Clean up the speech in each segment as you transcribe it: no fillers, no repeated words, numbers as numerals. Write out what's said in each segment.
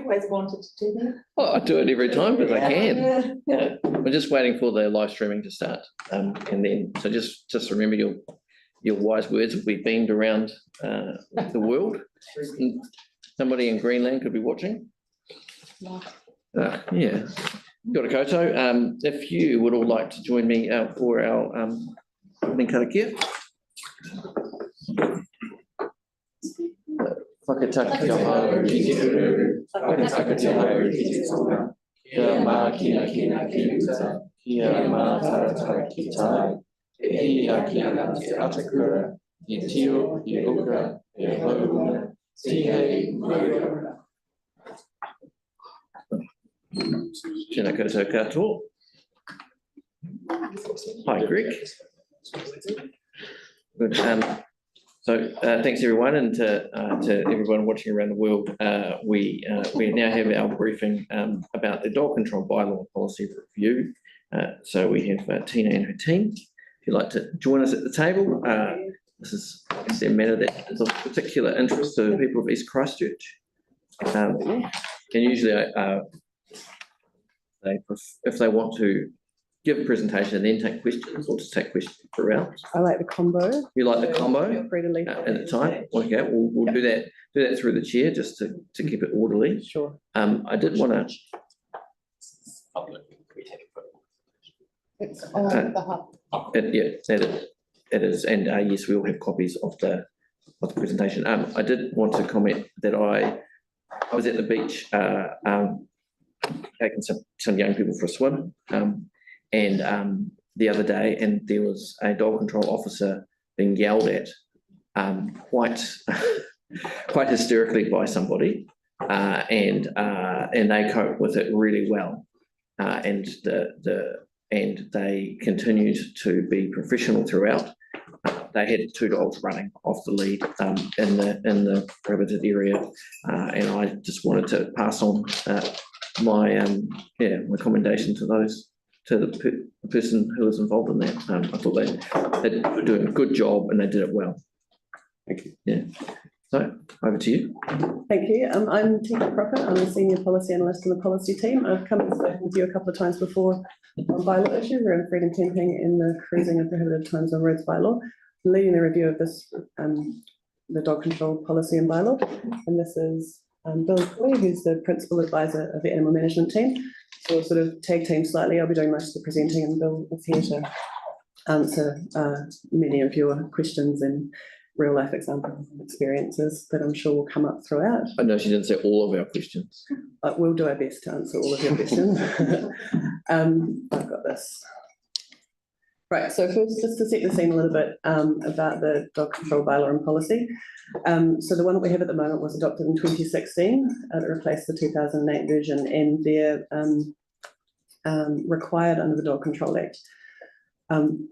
always wanted to do that. Well, I do it every time because I can. Yeah. We're just waiting for the live streaming to start, and then so just remember your wise words will be beamed around the world. Somebody in Greenland could be watching. Yeah. Kia ora koutou. If you would all like to join me for our opening karakia. Whakataki te hau ki te uru, whakataki te hau ki te tonga, kia mā kina ki uta, kia mā taratara ki tai, e hi a kia te atakura, i tio, i uka, e hauna, tihei, muriora. Tēnā koutou katoa. Hi, Greg. Good. So thanks everyone, and to everyone watching around the world. We now have our briefing about the dog control bylaw policy review. So we have Tina and her team. If you'd like to join us at the table, this is a matter that is of particular interest to the people of East Christchurch. And usually if they want to give a presentation and then take questions, or just take questions throughout. I like the combo. You like the combo? Feel free to leave at the time. Okay, we'll do that through the chair just to keep it orderly. Sure. I did want to. It's on the hub. Yeah, it is, and yes, we all have copies of the presentation. I did want to comment that I was at the beach taking some young people for a swim. And the other day, and there was a dog control officer being yelled at quite hysterically by somebody, and they coped with it really well, and they continued to be professional throughout. They had two dogs running off the lead in the prohibited area, and I just wanted to pass on my commendation to the person who was involved in that. I thought they were doing a good job and they did it well. Thank you. Yeah. So over to you. Thank you. I'm Tina Crocker. I'm a senior policy analyst in the policy team. I've come and spoken with you a couple of times before on bylaw issues around freedom camping in the cruising and prohibited times on roads bylaw. I'm leading the review of this, the dog control policy and bylaw. And this is Bill Coy, who's the principal advisor of the animal management team. So we'll sort of tag team slightly. I'll be doing most of the presenting, and Bill is here to answer many of your questions and real life examples and experiences that I'm sure will come up throughout. I know she didn't say all of our questions. We'll do our best to answer all of your questions. I've got this. Right, so first, just to set the scene a little bit about the dog control bylaw and policy. So the one that we have at the moment was adopted in 2016. It replaced the 2008 version, and they're required under the Dog Control Act.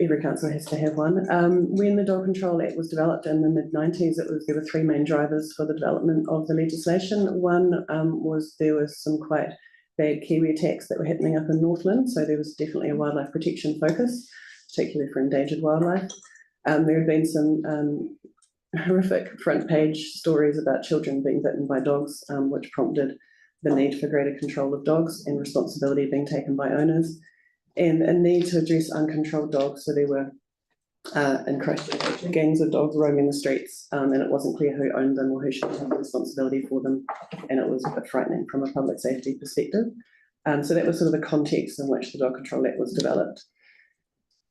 Every council has to have one. When the Dog Control Act was developed in the mid-90s, there were three main drivers for the development of the legislation. One was there was some quite bad kiwi attacks that were happening up in Northland, so there was definitely a wildlife protection focus, particularly for endangered wildlife. There had been some horrific front page stories about children being bitten by dogs, which prompted the need for greater control of dogs and responsibility being taken by owners, and a need to address uncontrolled dogs. So there were in Christchurch gangs of dogs roaming the streets, and it wasn't clear who owned them or who should have responsibility for them, and it was a bit frightening from a public safety perspective. So that was sort of the context in which the Dog Control Act was developed.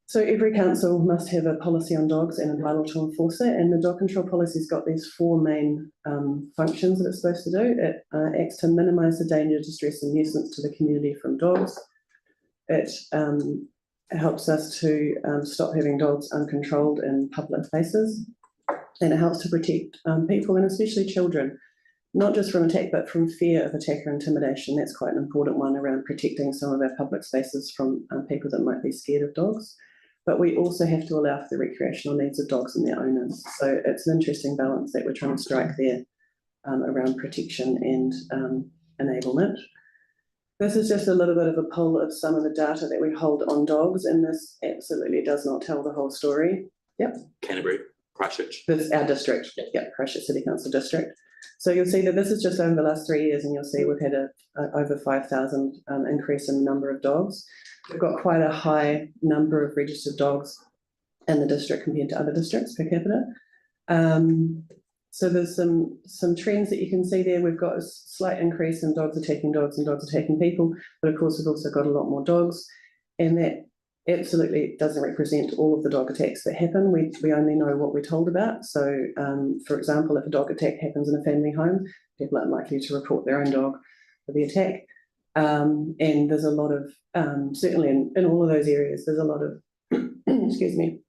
So every council must have a policy on dogs and a bylaw to enforce it, and the dog control policy's got these four main functions that it's supposed to do. It acts to minimise the danger, distress and nuisance to the community from dogs. It helps us to stop having dogs uncontrolled in public places, and it helps to protect people and especially children, not just from attack but from fear of attack or intimidation. That's quite an important one around protecting some of our public spaces from people that might be scared of dogs. But we also have to allow for the recreational needs of dogs and their owners. So it's an interesting balance that we're trying to strike there around protection and enablement. This is just a little bit of a pull of some of the data that we hold on dogs, and this absolutely does not tell the whole story. Yep. Canterbury, Christchurch. This is our district. Yep, Christchurch City Council district. So you'll see that this is just over the last 3 years, and you'll see we've had a over 5,000 increase in the number of dogs. We've got quite a high number of registered dogs in the district compared to other districts per capita. So there's some trends that you can see there. We've got a slight increase in dogs attacking dogs and dogs attacking people, but of course we've also got a lot more dogs, and that absolutely doesn't represent all of the dog attacks that happen. We only know what we're told about. So, for example, if a dog attack happens in a family home, people aren't likely to report their own dog for the attack. And there's a lot of, certainly in all of those areas, there's a lot of, excuse me,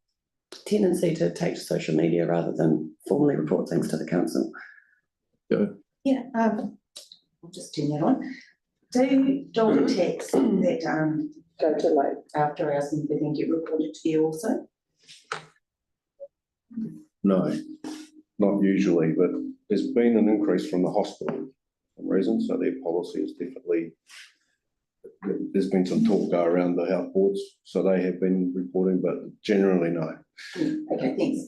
tendency to take to social media rather than formally report things to the council. Go. Yeah, I'll just turn that on. Do dog attacks that go to like after hours and everything get reported to you also? No, not usually, but there's been an increase from the hospital for some reason, so their policy is definitely, there's been some talk go around the health boards, so they have been reporting, but generally no. Okay, thanks.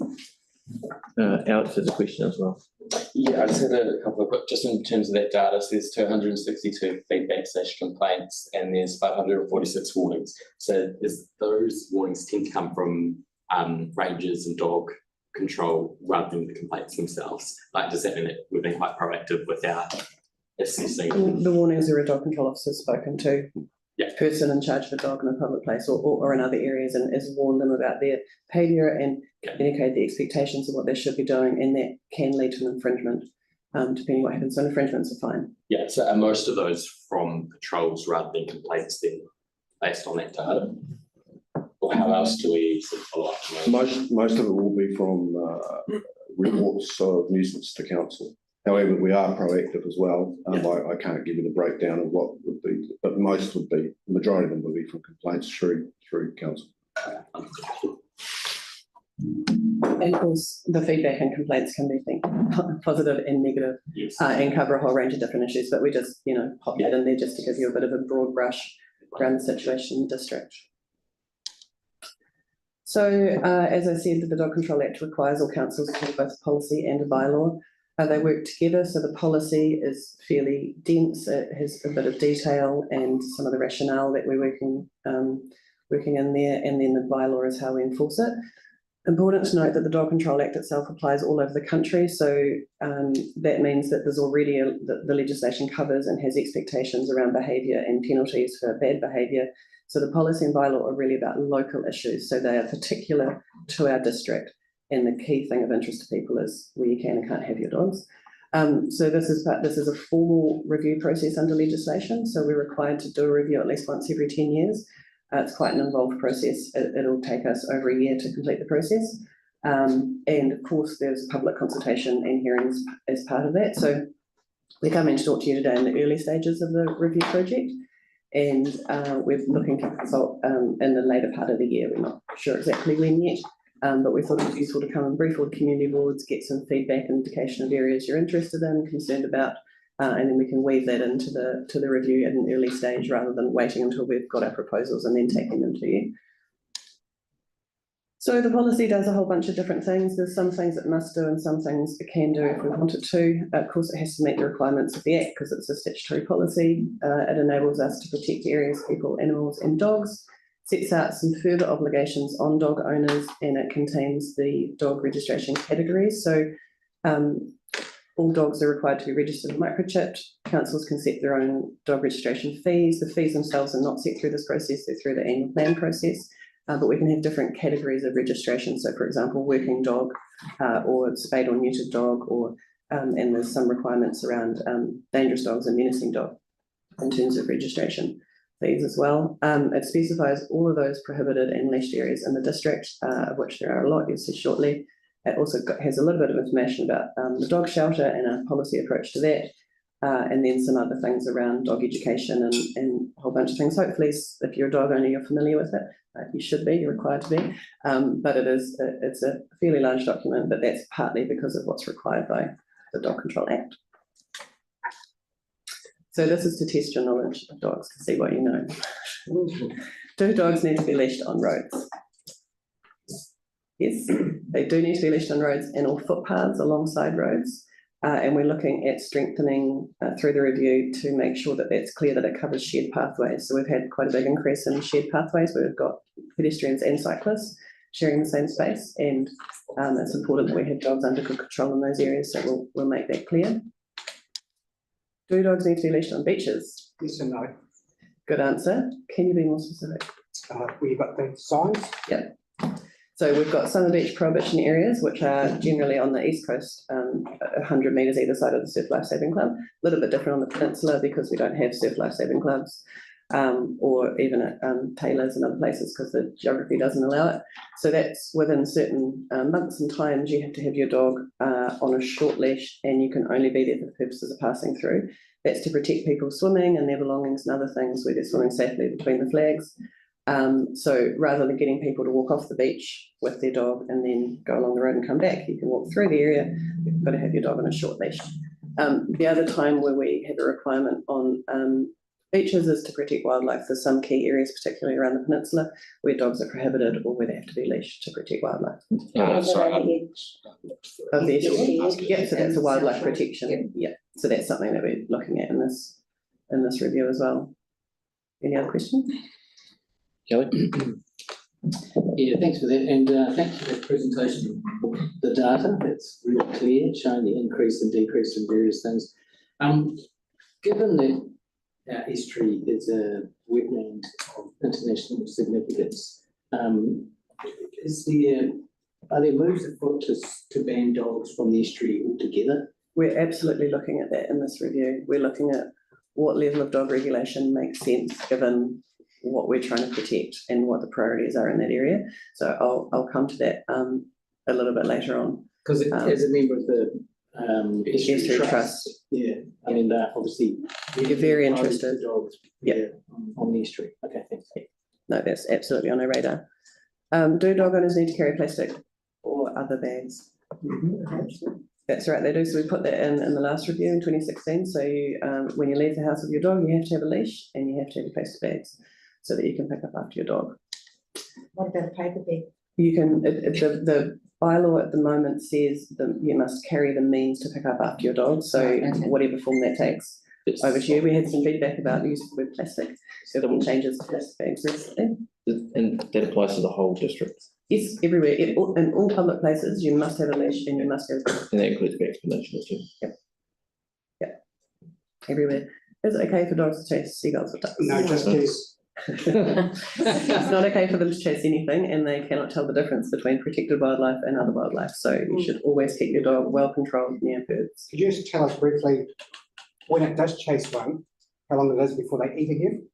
Alex has a question as well. Yeah, I just had a couple of quick, just in terms of that data, so there's 262 feedback/complaints and there's 546 warnings. So those warnings tend to come from rangers and dog control rather than the complaints themselves. Like, does that mean that we've been quite proactive with our assessing? The warnings are a dog control officer spoken to. Yeah. Person in charge of a dog in a public place or in other areas, and has warned them about their behaviour and communicate the expectations of what they should be doing, and that can lead to an infringement, depending what happens. So infringements are fine. Yeah, so are most of those from patrols rather than complaints then, based on that data? Or how else do we sort of follow up? Most of it will be from reports of nuisance to council. However, we are proactive as well. I can't give you the breakdown of what would be, but most would be, the majority of them would be from complaints through council. And of course, the feedback and complaints can be positive and negative, Yes. and cover a whole range of different issues. But we just, pop that in there just to give you a bit of a broad brush around the situation in the district. So, as I said, the Dog Control Act requires all councils to have both a policy and a bylaw. They work together, so the policy is fairly dense. It has a bit of detail and some of the rationale that we're working in there, and then the bylaw is how we enforce it. Important to note that the Dog Control Act itself applies all over the country, so that means that there's already the legislation covers and has expectations around behaviour and penalties for bad behaviour. So the policy and bylaw are really about local issues, so they are particular to our district. And the key thing of interest to people is where you can and can't have your dogs. So this is a formal review process under legislation. So we're required to do a review at least once every 10 years. It's quite an involved process. It'll take us over a year to complete the process. And of course, there's public consultation and hearings as part of that. So we come in to talk to you today in the early stages of the review project. And we're looking to consult in the later part of the year. We're not sure exactly when yet. But we thought it was useful to come and brief all the community boards, get some feedback and indication of areas you're interested in, concerned about, and then we can weave that into the review at an early stage rather than waiting until we've got our proposals and then taking them to you. So the policy does a whole bunch of different things. There's some things it must do and some things it can do if we want it to. Of course, it has to meet the requirements of the Act because it's a statutory policy. It enables us to protect areas, people, animals and dogs. Sets out some further obligations on dog owners, and it contains the dog registration categories. So all dogs are required to be registered and microchipped. Councils can set their own dog registration fees. The fees themselves are not set through this process, they're through the annual plan process, but we can have different categories of registration. So for example, working dog or spayed or neutered dog, or and there's some requirements around dangerous dogs and menacing dog in terms of registration fees as well. It specifies all of those prohibited and leashed areas in the district, of which there are a lot, you'll see shortly. It also has a little bit of information about the dog shelter and a policy approach to that, and then some other things around dog education and a whole bunch of things. Hopefully, if you're a dog owner, you're familiar with it. You should be, you're required to be, but it's a fairly large document, but that's partly because of what's required by the Dog Control Act. So this is to test your knowledge of dogs, to see what you know. Do dogs need to be leashed on roads? Yes, they do need to be leashed on roads and all footpaths alongside roads. And we're looking at strengthening through the review to make sure that that's clear that it covers shared pathways. So we've had quite a big increase in shared pathways where we've got pedestrians and cyclists sharing the same space, and it's important that we have dogs under good control in those areas, so we'll make that clear. Do dogs need to be leashed on beaches? Yes and no. Good answer. Can you be more specific? We've got the signs. Yep. So we've got summer beach prohibition areas, which are generally on the east coast, 100 metres either side of the Surf Life Saving Club. A little bit different on the peninsula because we don't have Surf Life Saving Clubs, or even at Taylor's and other places because the geography doesn't allow it. So that's within certain months and times you have to have your dog on a short leash, and you can only be there for the purposes of passing through. That's to protect people swimming and their belongings and other things where they're swimming safely between the flags. So rather than getting people to walk off the beach with their dog and then go along the road and come back, you can walk through the area. You've got to have your dog on a short leash. The other time where we have a requirement on beaches is to protect wildlife. There's some key areas, particularly around the peninsula, where dogs are prohibited or where they have to be leashed to protect wildlife. Sorry. Of the issue. Yeah, so that's a wildlife protection. Yeah, so that's something that we're looking at in this review as well. Any other questions? Kelly? Yeah, thanks for that, and thanks for that presentation. The data, that's really clear, showing the increase and decrease in various things. Given that our estuary is a wetland of international significance, are there moves afoot to ban dogs from the estuary altogether? We're absolutely looking at that in this review. We're looking at what level of dog regulation makes sense given what we're trying to protect and what the priorities are in that area. So I'll come to that a little bit later on. Because as a member of the estuary trust, yeah, I mean, obviously you're very interested. Dogs, yeah, on the estuary. Okay, thanks. No, that's absolutely on our radar. Do dog owners need to carry plastic or other bags? That's right, they do. So we put that in the last review in 2016. So you, when you leave the house with your dog, you have to have a leash and you have to have your plastic bags so that you can pick up after your dog. What about a paper bag? You can, the bylaw at the moment says that you must carry the means to pick up after your dog. So whatever form that takes. Over to you. We had some feedback about the use of the word plastic. So there were changes to plastic bags recently. And that applies to the whole district. Yes, everywhere. In all public places, you must have a leash and you must have. And that includes bags peninsula too. Yep. Yep. Everywhere. Is it okay for dogs to chase seagulls or ducks? No, just geese. It's not okay for them to chase anything, and they cannot tell the difference between protected wildlife and other wildlife. So you should always keep your dog well controlled near birds. Could you just tell us briefly, when it does chase one, how long it is before they eat again?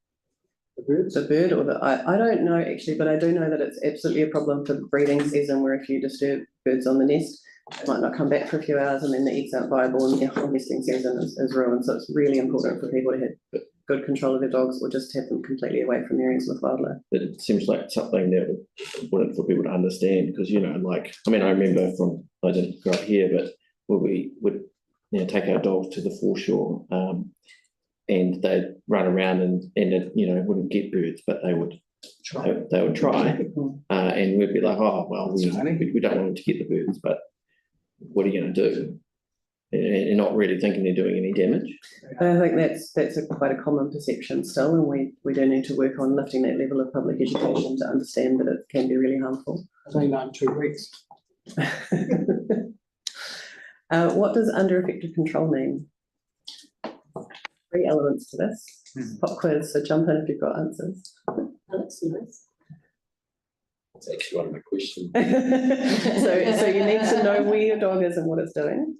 The birds? The bird or I don't know actually, but I do know that it's absolutely a problem for the breeding season where if you disturb birds on the nest, it might not come back for a few hours and then the eggs aren't viable and the whole nesting season is ruined. So it's really important for people to have good control of their dogs or just have them completely away from areas with wildlife. But it seems like something that would important for people to understand because, you know, like, I mean, I remember I didn't grow up here, but where we would, you know, take our dogs to the foreshore and they'd run around and it, you know, wouldn't get birds, but they would try. And we'd be like, oh, well, we don't want them to get the birds, but what are you going to do? And not really thinking they're doing any damage. I think that's quite a common perception still, and we do need to work on lifting that level of public education to understand that it can be really harmful. I've only known 2 weeks. What does under effective control mean? 3 elements to this. Pop quiz, so jump in if you've got answers. Oh, that's nice. That's actually one of my questions. So you need to know where your dog is and what it's doing.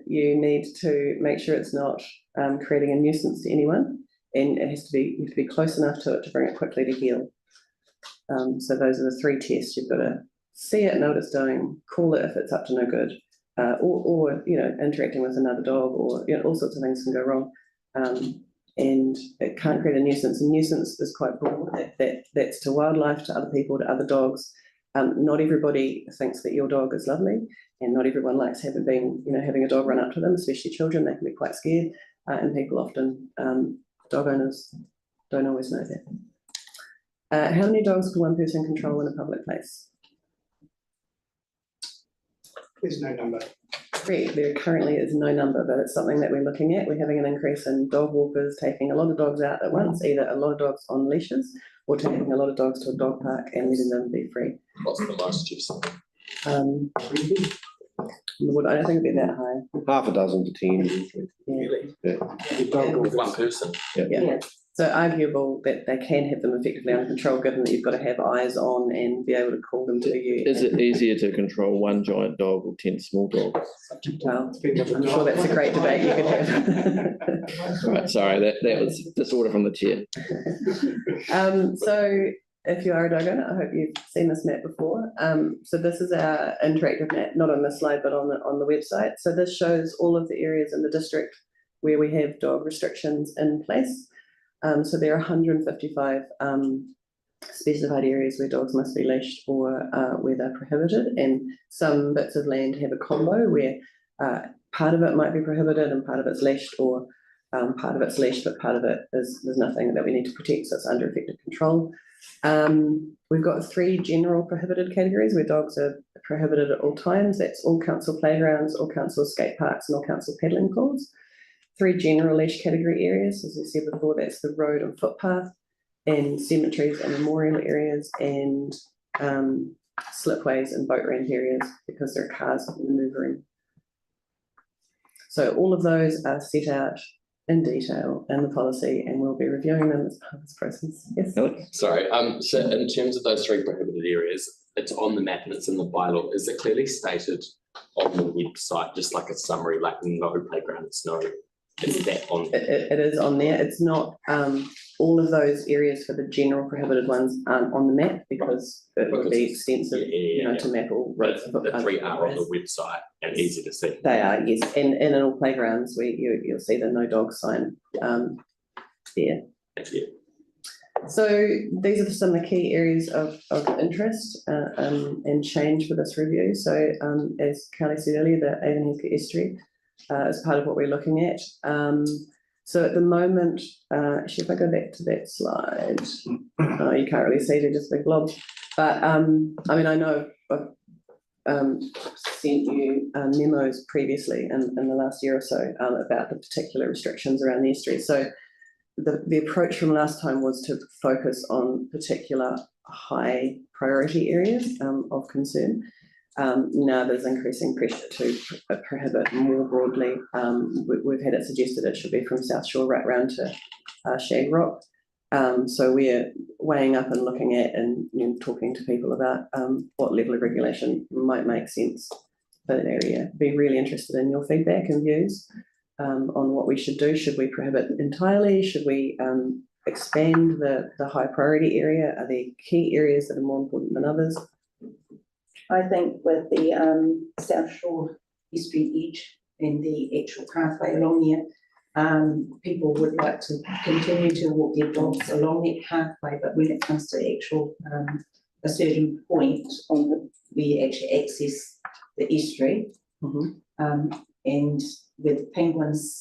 You need to make sure it's not creating a nuisance to anyone, and it has to be, you have to be close enough to it to bring it quickly to heel. So those are the 3 tests. You've got to see it, know what it's doing, call it if it's up to no good, or you know, interacting with another dog, or you know, all sorts of things can go wrong. And it can't create a nuisance. And nuisance is quite broad. That's to wildlife, to other people, to other dogs. Not everybody thinks that your dog is lovely, and not everyone likes having a dog run up to them, especially children. They can be quite scared, and people often, dog owners don't always know that. How many dogs can one person control in a public place? There's no number. Correct, there currently is no number, but it's something that we're looking at. We're having an increase in dog walkers, taking a lot of dogs out at once, either a lot of dogs on leashes or taking a lot of dogs to a dog park and letting them be free. What's the most you've seen? I don't think it'd be that high. Half a dozen to 10. Yeah. The dog With one walkers. person? Yeah. So arguable that they can have them effectively under control, given that you've got to have eyes on and be able to call them to you. Is it easier to control one giant dog or 10 small dogs? Well, I'm sure that's a great debate you could have. Right, sorry, that was disorder from the chair. So if you are a dog owner, I hope you've seen this map before. So this is our interactive map, not on this slide, but on the website. So this shows all of the areas in the district where we have dog restrictions in place. So there are 155 specified areas where dogs must be leashed or where they're prohibited, and some bits of land have a combo where part of it might be prohibited and part of it's leashed, or part of it's leashed but part of it is there's nothing that we need to protect, so it's under effective control. We've got 3 general prohibited categories where dogs are prohibited at all times. That's all council playgrounds, all council skate parks and all council paddling pools. 3 general leash category areas, as we said before, that's the road and footpath, and cemeteries and memorial areas, and slipways and boat ramp areas, because there are cars manoeuvring. So all of those are set out in detail in the policy, and we'll be reviewing them as part of this process. Yes. Sorry, so in terms of those 3 prohibited areas, it's on the map and it's in the bylaw. Is it clearly stated on the website, just like a summary, like no playgrounds, no? Is that on? It is on there. It's not, all of those areas for the general prohibited ones aren't on the map because it would be extensive, to map all roads. The 3 are on the website and easy to see. They are, yes, and in all playgrounds, you'll see the no dog sign there. Thank you. So these are some of the key areas of interest and change for this review. So as Carly said earlier, the Avon Heathcote Estuary is part of what we're looking at. So at the moment, actually, if I go back to that slide, you can't really see, they're just big blobs. But I mean, I know I've sent you memos previously in the last year or so about the particular restrictions around the estuary. So the approach from last time was to focus on particular high priority areas of concern. Now there's increasing pressure to prohibit more broadly. We've had it suggested it should be from South Shore right round to Shag Rock. So we're weighing up and looking at and talking to people about what level of regulation might make sense for that area. Be really interested in your feedback and views on what we should do. Should we prohibit entirely? Should we expand the high priority area? Are there key areas that are more important than others? I think with the South Shore Estuary Edge and the actual pathway along there, people would like to continue to walk their dogs along that pathway, but when it comes to actual a certain point on where you actually access the estuary, and with penguins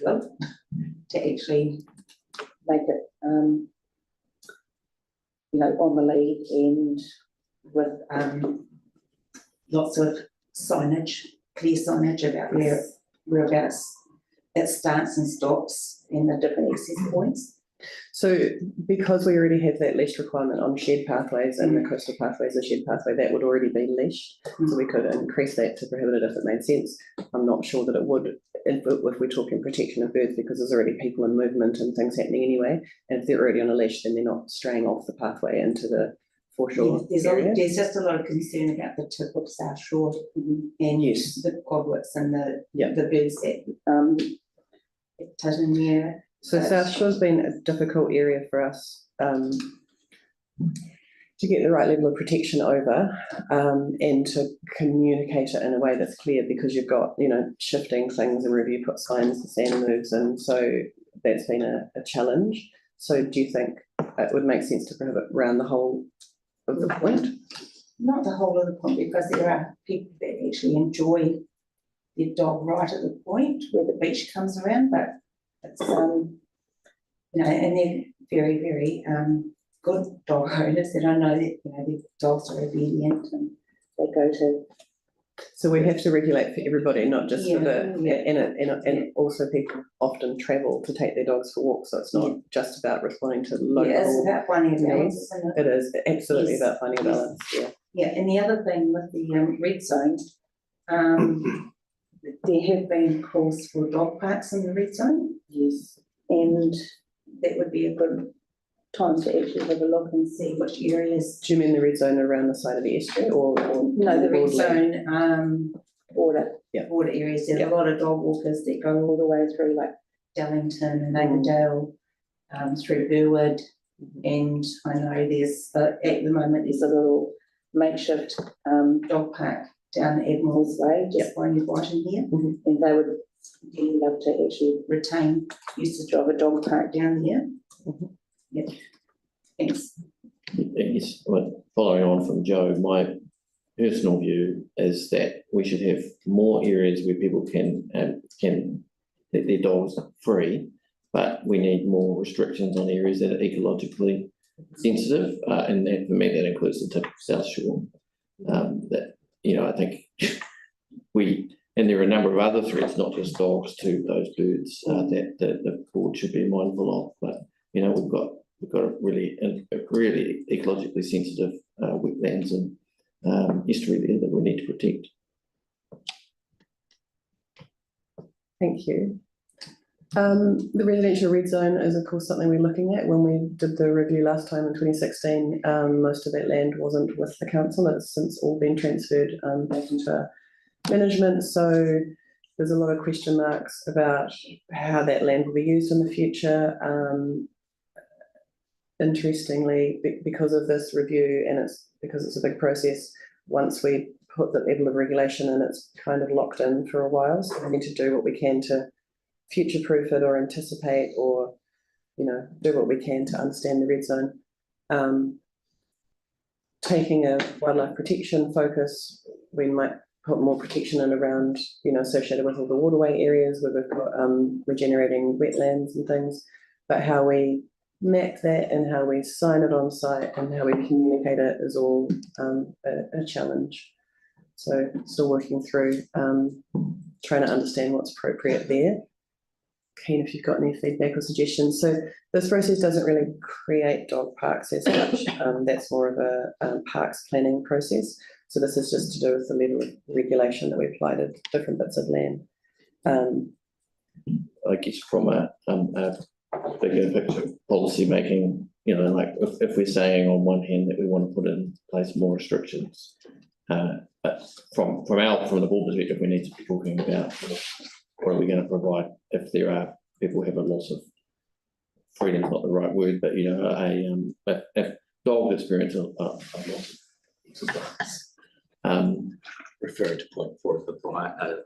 love to actually make it on the lead and with lots of signage, clear signage about whereabouts it starts and stops and the different access points. So because we already have that leash requirement on shared pathways and the coastal pathways, a shared pathway, that would already be leashed. So we could increase that to prohibit it if it made sense. I'm not sure that it would if we're talking protection of birds, because there's already people in movement and things happening anyway. And if they're already on a leash, then they're not straying off the pathway into the foreshore area. There's just a lot of concern about the tip of South Shore and the godwits and the birds that touch in there. So South Shore's been a difficult area for us to get the right level of protection over and to communicate it in a way that's clear, because you've got, shifting things, and wherever you put signs, the sand moves, and so that's been a challenge. So do you think it would make sense to prohibit around the whole of the point? Not the whole of the point, because there are people that actually enjoy their dog right at the point where the beach comes around, but it's and they're very, very good dog owners that I know that their dogs are obedient and they go to So we have to regulate for everybody, not just for the, Yeah. and also people often travel to take their dogs for walks, so it's not just about responding to Yeah, it's local. about finding a balance, needs. isn't it? It is absolutely Yes. about finding a Yes. balance, yeah. Yeah, and the other thing with the red zone, there have been calls for dog parks in the red zone. Yes. And that would be a good time to actually have a look and see which areas. Do you mean the red zone around the side of the estuary or? No, the red broadly? zone, border, Yeah. border areas, there's Yeah. a lot of dog walkers that go all the way through like Dallington and Avondale, through Burwood. And I know there's, at the moment, there's a little makeshift, dog park down Admiral's Way, just behind your Brighton here. Mhm. And they would really love to actually retain usage of a dog park down here. Mhm. Yeah, thanks. Yes, well, following on from Joe, my personal view is that we should have more areas where people can let their dogs free, but we need more restrictions on areas that are ecologically sensitive, and that, for me, that includes the tip of South Shore. That, I think and there are a number of other threats, not just dogs, to those birds, that the board should be mindful of, but, we've got a really ecologically sensitive wetlands and estuary there that we need to protect. Thank you. The residential red zone is of course something we're looking at. When we did the review last time in 2016, most of that land wasn't with the council. It's since all been transferred back into management. So there's a lot of question marks about how that land will be used in the future. Interestingly, because of this review, and because it's a big process, once we put the level of regulation in, it's kind of locked in for a while. So we need to do what we can to future-proof it or anticipate or, do what we can to understand the red zone. Taking a wildlife protection focus, we might put more protection in around, associated with all the waterway areas where we've got regenerating wetlands and things, but how we map that and how we sign it on site and how we communicate it is all a challenge. So still working through trying to understand what's appropriate there. Keen if you've got any feedback or suggestions. So this process doesn't really create dog parks as such. That's more of a parks planning process. So this is just to do with the level of regulation that we apply to different bits of land. I guess from a bigger picture policy making, like if we're saying on one hand that we want to put in place more restrictions, but from the board perspective, we need to be talking about what are we going to provide if there are people who have a loss of freedom, is not the right word, but if dogs experience a loss of exercise. Referring to point 4 of the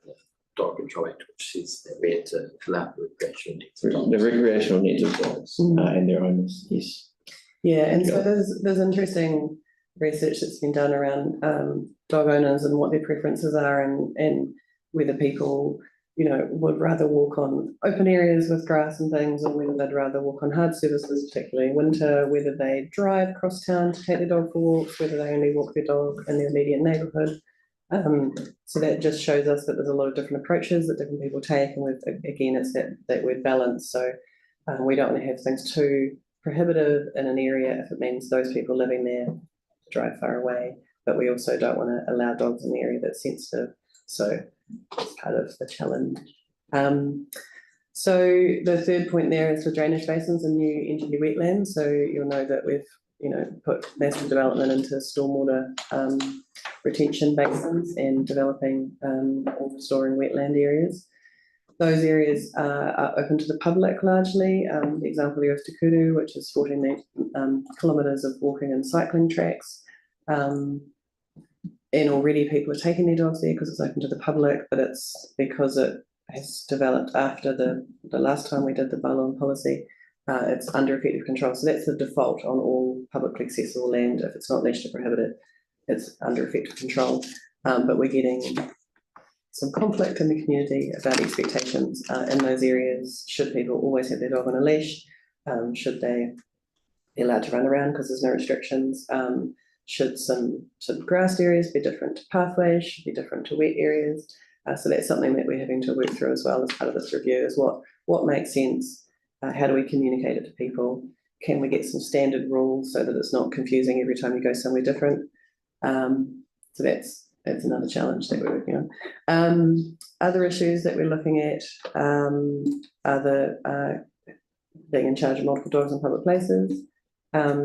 Dog Control Act, which says that we had to allow the recreational needs of dogs. The recreational needs of dogs and their owners, yes. Yeah, and so there's interesting research that's been done around dog owners and what their preferences are and whether people, would rather walk on open areas with grass and things, or whether they'd rather walk on hard surfaces, particularly in winter, whether they drive across town to take their dog for walks, whether they only walk their dog in their immediate neighbourhood. So that just shows us that there's a lot of different approaches that different people take, and again, it's that word balance. So we don't want to have things too prohibitive in an area if it means those people living there drive far away, but we also don't want to allow dogs in the area that's sensitive. So it's part of the challenge. So the third point there is for drainage basins and new engineered wetlands. So you'll know that we've put massive development into stormwater retention basins and developing or restoring wetland areas. Those areas are open to the public largely. The example here is Te Kuru, which is 14 kilometres of walking and cycling tracks. And already people are taking their dogs there because it's open to the public, but it's because it has developed after the last time we did the bylaw policy. It's under effective control. So that's the default on all publicly accessible land. If it's not leashed or prohibited, it's under effective control. But we're getting some conflict in the community about expectations in those areas. Should people always have their dog on a leash? Should they be allowed to run around because there's no restrictions? should some grassed areas be different to pathways, should be different to wet areas? So that's something that we're having to work through as well as part of this review, is what makes sense, how do we communicate it to people? Can we get some standard rules so that it's not confusing every time you go somewhere different? So that's another challenge that we're working on. Other issues that we're looking at are the being in charge of multiple dogs in public places.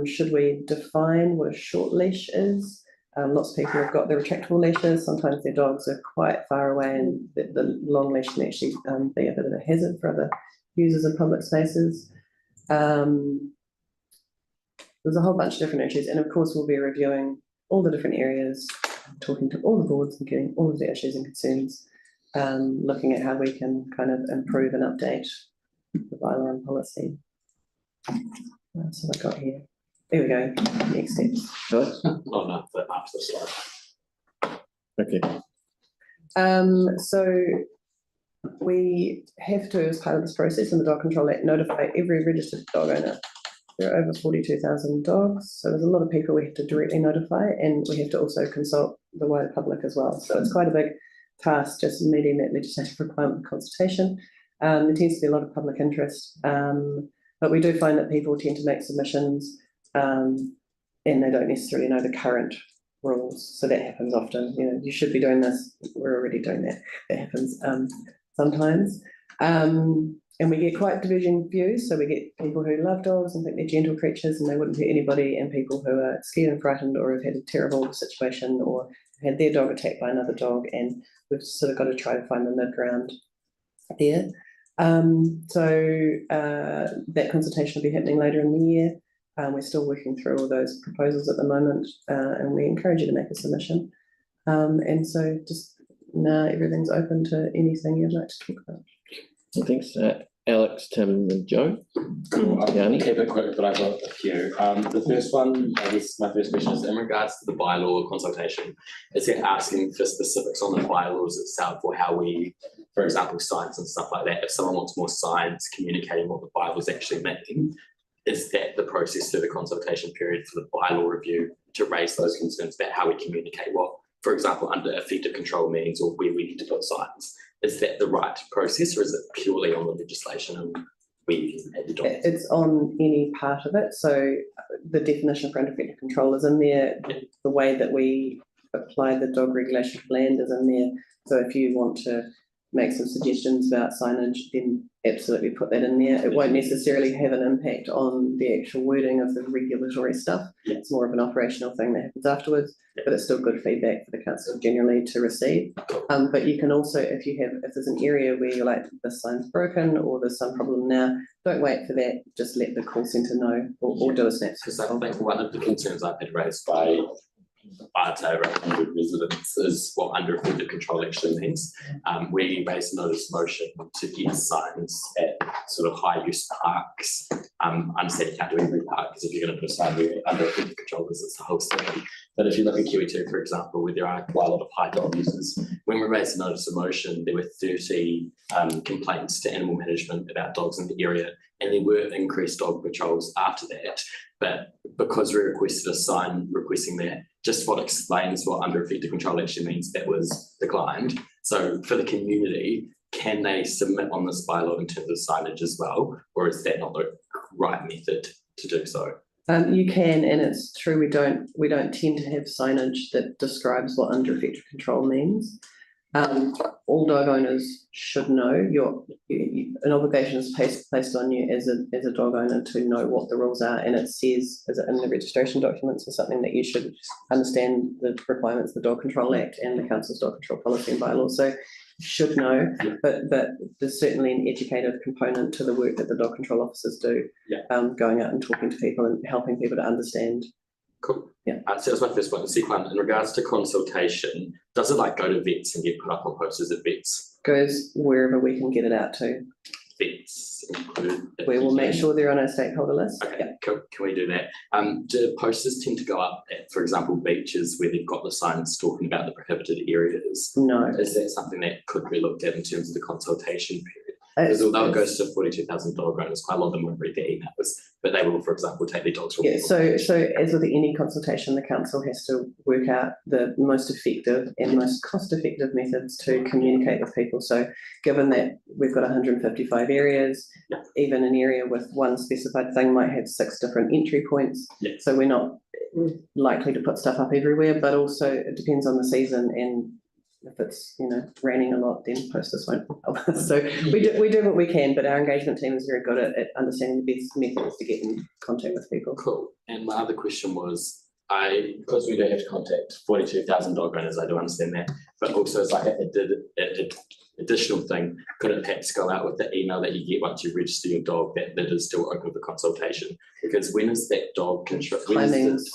Should we define what a short leash is? Lots of people have got the retractable leashes. Sometimes their dogs are quite far away, and the long leash can actually be a bit of a hazard for other users of public spaces. There's a whole bunch of different issues, and of course we'll be reviewing all the different areas, talking to all the boards and getting all of the issues and concerns, looking at how we can kind of improve and update the bylaw and policy. That's what I got here. There we go. Next steps. Alex? Not enough, but up to the slide. Okay. So we have to, as part of this process in the Dog Control Act, notify every registered dog owner. There are over 42,000 dogs, so there's a lot of people we have to directly notify, and we have to also consult the wider public as well. So it's quite a big task just meeting that legislative requirement of consultation. There tends to be a lot of public interest, but we do find that people tend to make submissions and they don't necessarily know the current rules. So that happens often. You know, you should be doing this. We're already doing that. That happens sometimes. And we get quite diverging views. So we get people who love dogs and think they're gentle creatures and they wouldn't hurt anybody, and people who are scared and frightened or have had a terrible situation or had their dog attacked by another dog, and we've sort of got to try to find the mid-ground there. That consultation will be happening later in the year. We're still working through all those proposals at the moment, and we encourage you to make a submission. And so just now everything's open to anything you'd like to talk about. Thanks, Alex, Tim, and Joe. Cool. I'll Yanni? keep it quick, but I've got a few. The first one, I guess my first question is in regards to the bylaw consultation. Is it asking for specifics on the bylaws itself, or how we, for example, signs and stuff like that? If someone wants more signs communicating what the bylaws actually mean, is that the process through the consultation period for the bylaw review to raise those concerns about how we communicate what, for example, under effective control means, or where we need to put signs? Is that the right process, or is it purely on the legislation and we can add the dots? It's on any part of it. So the definition for effective control is in there. The way that we apply the dog regulation blend is in there. So if you want to make some suggestions about signage, then absolutely put that in there. It won't necessarily have an impact on the actual wording of the regulatory stuff. Yeah. It's more of an operational thing that happens afterwards, but it's still good feedback for the council generally to receive. But you can also, if there's an area where you're like, this sign's broken or there's some problem now, don't wait for that. Just let the call centre know, or do a snap. Because I think one of the concerns I've had raised by Waitai 100 residents is what under effective control actually means. We raised a notice motion to get signs at sort of high use parks. I understand you can't do every park, because if you're going to put a sign where under effective control, because it's the whole city. But if you look at QE2, for example, where there are quite a lot of high dog users, when we raised a notice of motion, there were 30 complaints to animal management about dogs in the area, and there were increased dog patrols after that. But because we requested a sign requesting that, just what explains what under effective control actually means, that was declined. So for the community, can they submit on this bylaw in terms of signage as well, or is that not the right method to do so? You can, and it's true, we don't tend to have signage that describes what under effective control means. All dog owners should know an obligation is placed on you as a dog owner to know what the rules are, and it says in the registration documents or something that you should understand the requirements of the Dog Control Act and the Council's Dog Control Policy and Bylaw. So you should know, but there's certainly an educative component to the work that the dog control officers do, going out and talking to people and helping people to understand. Cool. Yeah. So that's my first one. The second one, in regards to consultation, does it like go to vets and get put up on posters at vets? Goes wherever we can get it out to. Vets included. We will make sure they're on our stakeholder list. Okay, Yeah. cool. Can we do that? Do posters tend to go up at, for example, beaches where they've got the signs talking about the prohibited areas? No. Is that something that could be looked at in terms of the consultation period? Because although it goes to 42,000 dog owners, quite a lot of them won't read their emails, but they will, for example, take their dogs for. Yeah, so as with any consultation, the council has to work out the most effective and most cost-effective methods to communicate with people. So given that we've got 155 areas, even an area with one specified thing might have 6 different entry points. Yeah. So we're not likely to put stuff up everywhere, but also it depends on the season, and if it's, raining a lot, then posters won't help us. So we do what we can, but our engagement team is very good at understanding the best methods to get in contact with people. Cool. And my other question was, because we do have to contact 42,000 dog owners, I do understand that, but also it's like an additional thing. Could it perhaps go out with the email that you get once you register your dog that is still open for consultation? Because when is that dog Timing's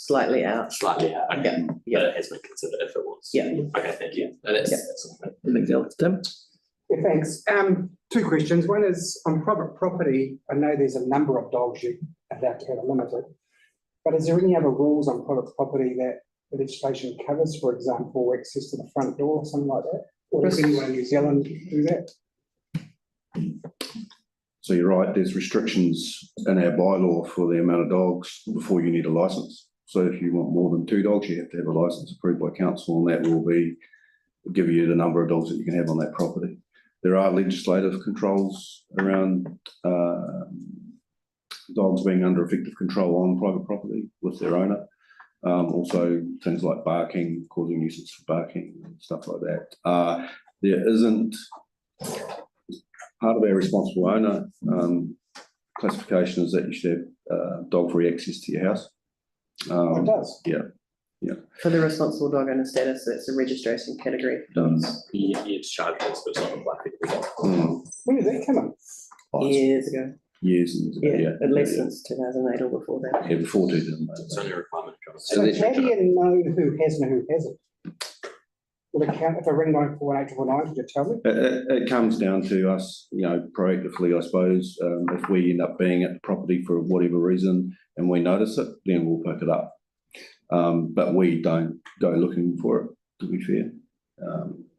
slightly out. Slightly out, okay. Yeah. But it has been considered if it was. Yeah. Okay, thank you. That's all. Thanks, Alex. Tim? Yeah, thanks. 2 questions. One is on private property. I know there's a number of dogs you are allowed to have limited, but is there any other rules on private property that the legislation covers, for example, access to the front door or something like that? Or does anyone in New Zealand do that? So you're right, there's restrictions in our bylaw for the amount of dogs before you need a licence. So if you want more than 2 dogs, you have to have a licence approved by council, and that will give you the number of dogs that you can have on that property. There are legislative controls around dogs being under effective control on private property with their owner. Also things like barking, causing nuisance for barking and stuff like that. There isn't, part of our responsible owner classification is that you should have dog-free access to your house. It does? Yeah. For the responsible dog owner status, that's a registration category. It's charged, but it's not like When did that come in? Years ago. Years and Yeah, at least since 2008 or before that. Yeah, before 2008. it's only a requirement. So how do you know who has and who hasn't? Will it count if I ring 94189, could you tell me? It comes down to us, proactively, I suppose. If we end up being at the property for whatever reason and we notice it, then we'll pick it up. But we don't go looking for it, to be fair.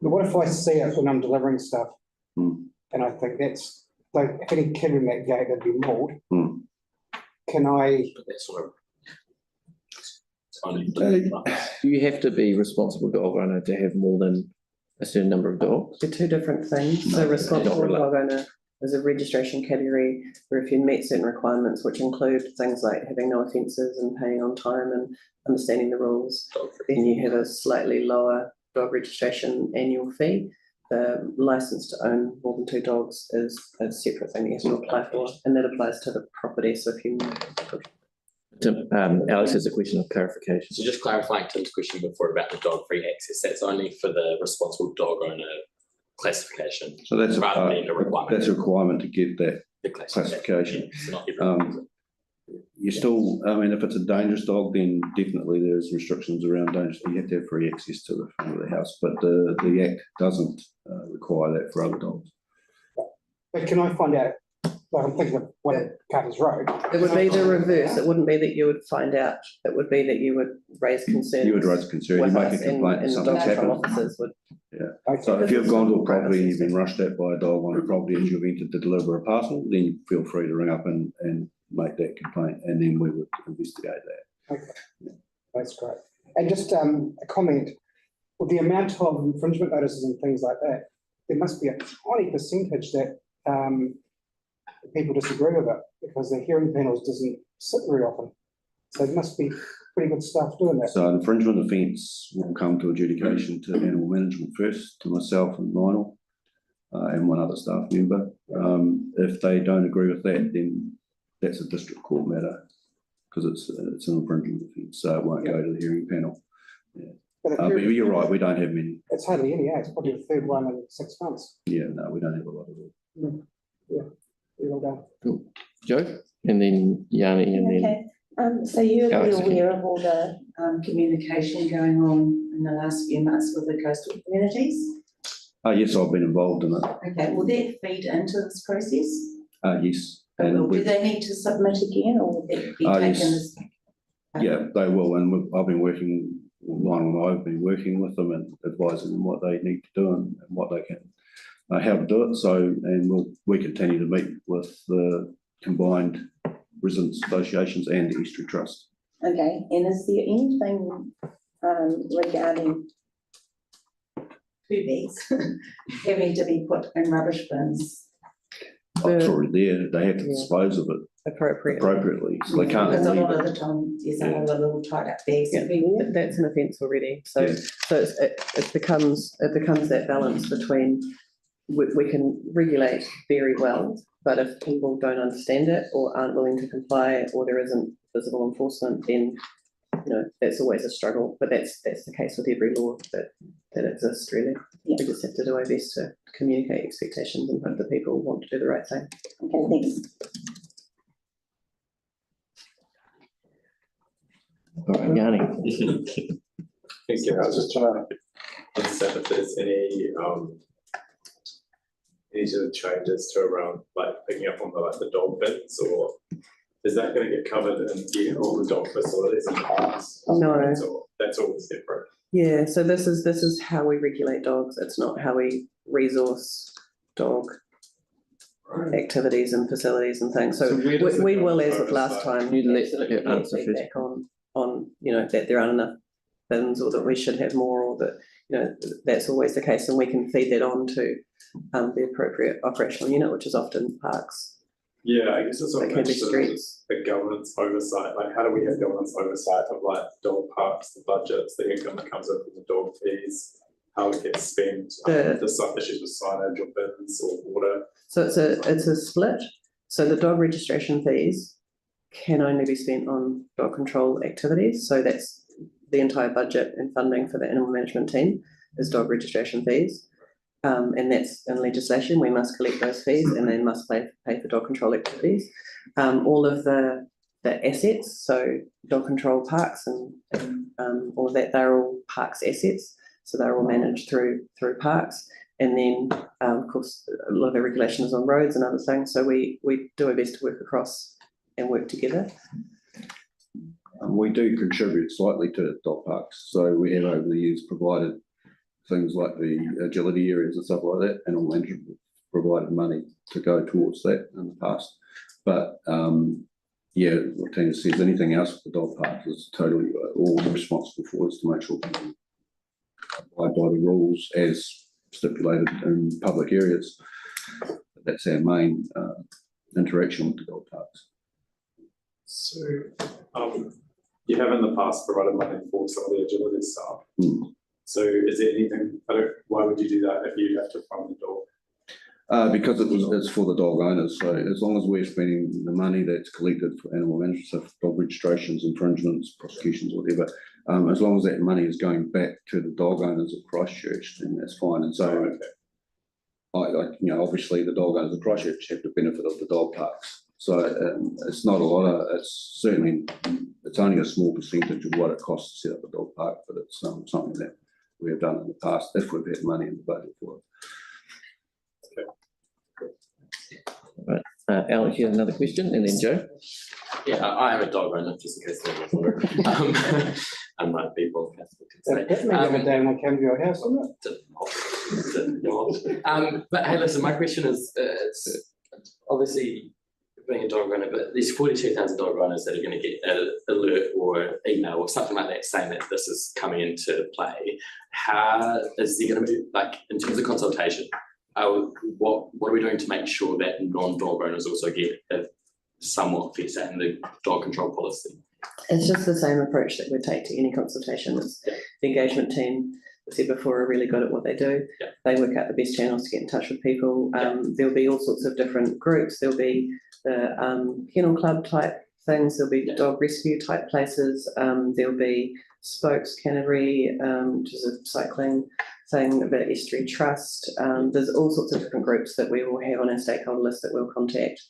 But what if I see it when I'm delivering stuff and I think that's, like, if any kid in that gate that'd be mauled, can I? But that's sort of. It's only. You have to be responsible dog owner to have more than a certain number of dogs. They're 2 different things. No, So they're responsible not dog owner is a registration category where if you meet certain requirements, which include things like having no offences and paying on time and understanding the rules, then you have a slightly lower dog registration annual fee. The licence to own more than 2 dogs is a separate thing you have to apply for, and that applies to the property. So if you Tim, Alex has a question of clarification. So just clarifying Tim's question before about the dog-free access, that's only for the responsible dog owner classification. So that's rather than a requirement. That's a requirement to get that The classification. Yeah, so not everyone. You still, if it's a dangerous dog, then definitely there's restrictions around dangerous. You have to have free access to the front of the house, but the Act doesn't require that for other dogs. But can I find out, like I'm thinking of what Carter's Road. it would be the reverse. It wouldn't be that you would find out. It would be that you would raise concerns. You would raise a concern, you with make a us, complaint, and the something's dog control happened. officers would. Okay. So if you've gone to a property and you've been rushed at by a dog on a property and you've entered to deliver a parcel, then you feel free to ring up and make that complaint, and then we would investigate that. Okay, that's great. And just a comment, with the amount of infringement notices and things like that, there must be a tiny percentage that people disagree with it because the hearing panels doesn't sit very often. So it must be pretty good stuff doing that. So an infringement offence will come to adjudication to animal management first, to myself and Lionel, and one other staff member. If they don't agree with that, then that's a district court matter because it's an infringement offence, so it won't go to the hearing panel. Yeah. But you're right, we don't have many. It's hardly any, it's probably the third one in 6 months. Yeah, no, we don't have a lot of them. Yeah, well done. Cool. Joe, and then Yanni, and then Okay, so you're Alex, aware of all the communication going on in the last few months with the coastal communities? Yes, I've been involved in it. Okay, will that feed into this process? Yes. Or And do they need to submit again, or will that be taken yes. as? yeah, they will, and I've been working, Lionel and I have been working with them and advising them what they need to do and what they can how to do it. So, and we continue to meet with the combined residents associations and the Estuary Trust. Okay, and is there anything regarding food bags having to be put in rubbish bins? It's already there, they have to dispose of it appropriately, so they can't Because a leave lot it. of the time, there's a whole little tied up bags. Yeah, that's an offence already, so, Yeah. so it becomes that balance between, we can regulate very well, but if people don't understand it or aren't willing to comply, or there isn't visible enforcement, then, you know, that's always a struggle, but that's the case with every law that exists, really. Yeah. We just have to do our best to communicate expectations and hope that people want to do the right thing. Okay, thanks. All right, Yanni. Thank you. I was just trying to understand if there's any sort of changes to around like picking up on the dog bins, or is that going to get covered in all the dog facilities in the past? No. That's all separate. Yeah, so this is how we regulate dogs. It's not how we resource dog activities and facilities and things. So where does we the will, dog as with last oversight- time, You'd let- absolutely yeah, get answer first. feedback on, you know, that there aren't enough bins, or that we should have more, or that, you know, that's always the case, and we can feed that on to the appropriate operational unit, which is often parks. Yeah, I guess it's They all can be interested in streets. the governance oversight. Like, how do we have governance oversight of like dog parks, the budgets, the income that comes in from the dog fees, how it gets spent, the issues with signage or bins or water? So it's a split. So the dog registration fees can only be spent on dog control activities. So that's the entire budget and funding for the animal management team is dog registration fees. And that's in legislation. We must collect those fees, and they must pay for dog control activities. All of the assets, so dog control parks and all of that, they're all parks assets. So they're all managed through parks. And then, of course, a lot of the regulation is on roads and other things. So we do our best to work across and work together. We do contribute slightly to dog parks, so we have over the years provided things like the agility areas and stuff like that, and all management provided money to go towards that in the past. But yeah, what Tina says, anything else with the dog parks is totally all we're responsible for is to make sure people abide by the rules as stipulated in public areas. That's our main interaction with the dog parks. So, you have in the past provided money for some of the agility staff. So is there anything, why would you do that if you have to fund the dog? Because it's for the dog owners, so as long as we're spending the money that's collected for animal management, so for dog registrations, infringements, prosecutions, whatever, as long as that money is going back to the dog owners of Christchurch, then that's fine. And so, you know, obviously the dog owners of Christchurch have the benefit of the dog parks. So it's not a lot of, it's only a small percentage of what it costs to set up a dog park, but it's something that we have done in the past if we've had money in the budget for it. Right. Alex, you have another question, and then Joe. Yeah, I have a dog owner, just in case they're not unlike people. That may have a day when I came to your house, isn't it? But hey, listen, my question is, it's obviously being a dog owner, but there's 42,000 dog owners that are going to get an alert or email or something like that saying that this is coming into play. How is there going to be, like, in terms of consultation, what are we doing to make sure that non-dog owners also get a somewhat fair say in the dog control policy? It's just the same approach that we take to any consultation. It's the engagement team, I said before, are really good at what they do. Yeah. They work out the best channels to get in touch with people. There'll be all sorts of different groups. There'll be the kennel club type things. There'll be dog rescue type places. There'll be Spokes Canterbury, which is a cycling thing, the Estuary Trust. There's all sorts of different groups that we will have on our stakeholder list that we'll contact,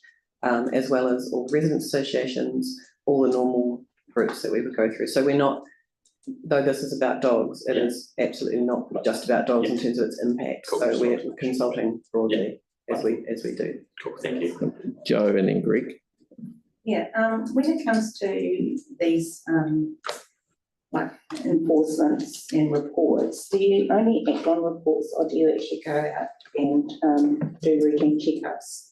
as well as all resident associations, all the normal groups that we would go through. So we're not, though this is about dogs, it is absolutely not just about dogs in terms of its impact. Cool. So we're consulting broadly as we do. Cool, thank you. Joe, and then Greg. Yeah, when it comes to these like enforcements and reports, do you only act on reports or do you actually go out and do routine checkups?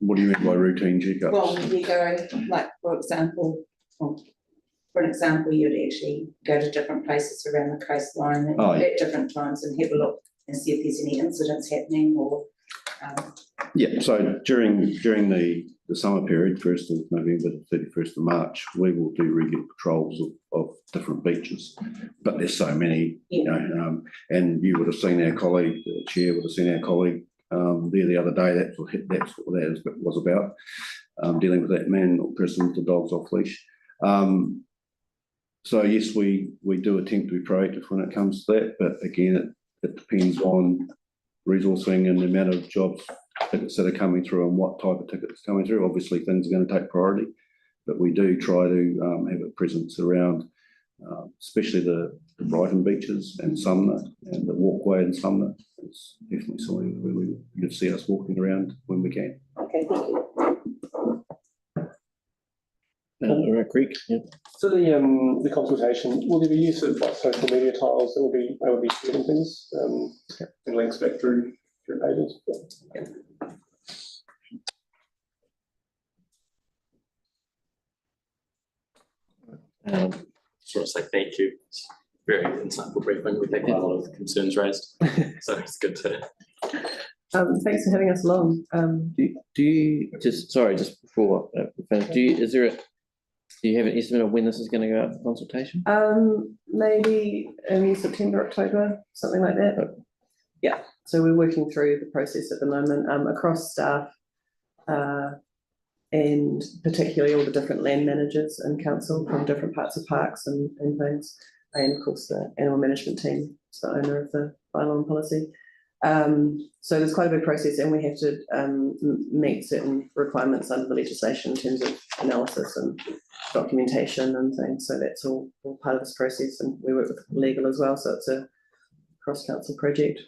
What do you mean by routine checkups? Well, you go, like, for example, you'd actually go to different places around the coastline and Oh, yeah. at different times and have a look and see if there's any incidents happening or, Yeah, so during the summer period, 1st of November to 31st of March, we will do regular patrols of different beaches. But there's so many, you know, and you would have seen our colleague, the chair would have seen our colleague there the other day. That's what that was about, dealing with that man or person with the dogs off leash. So yes, we do attempt to be proactive when it comes to that, but again, it depends on resourcing and the amount of jobs tickets that are coming through and what type of tickets coming through. Obviously, things are going to take priority, but we do try to have a presence around, especially the Brighton beaches and Sumner and the walkway in Sumner. It's definitely something where you'd see us walking around when we can. okay, thank you. All right, Creek, yeah. So the consultation, will there be use of like social media tiles that will be able to be sharing things and links back through pages? Just want to say thank you. It's very insightful briefing. We've had quite a lot of concerns raised, so it's good to. Thanks for having us along. Do you just before we finish, do you have an estimate of when this is going to go out for consultation? Maybe in September, October, something like that. Yeah, so we're working through the process at the moment across staff and particularly all the different land managers and council from different parts of parks and things. And of course the animal management team is the owner of the bylaw and policy. So there's quite a big process and we have to meet certain requirements under the legislation in terms of analysis and documentation and things. So that's all part of this process and we work with legal as well. So it's a cross-council project.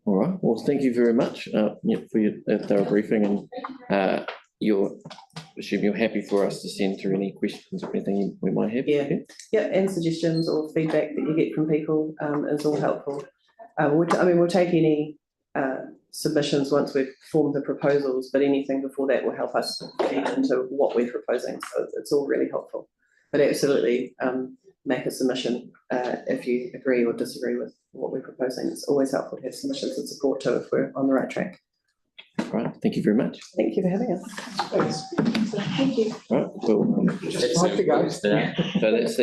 All right, well, thank you very much for your thorough briefing and assume you're happy for us to send through any questions or anything we might have. Yeah, and suggestions or feedback that you get from people is all helpful. We'll take any submissions once we've formed the proposals, but anything before that will help us feed into what we're proposing. So it's all really helpful. But absolutely make a submission if you agree or disagree with what we're proposing. It's always helpful to have submissions and support too if we're on the right track. Right, thank you very much. Thank you for having us. Thanks. Thank you. Right, well, Just have to go. so that's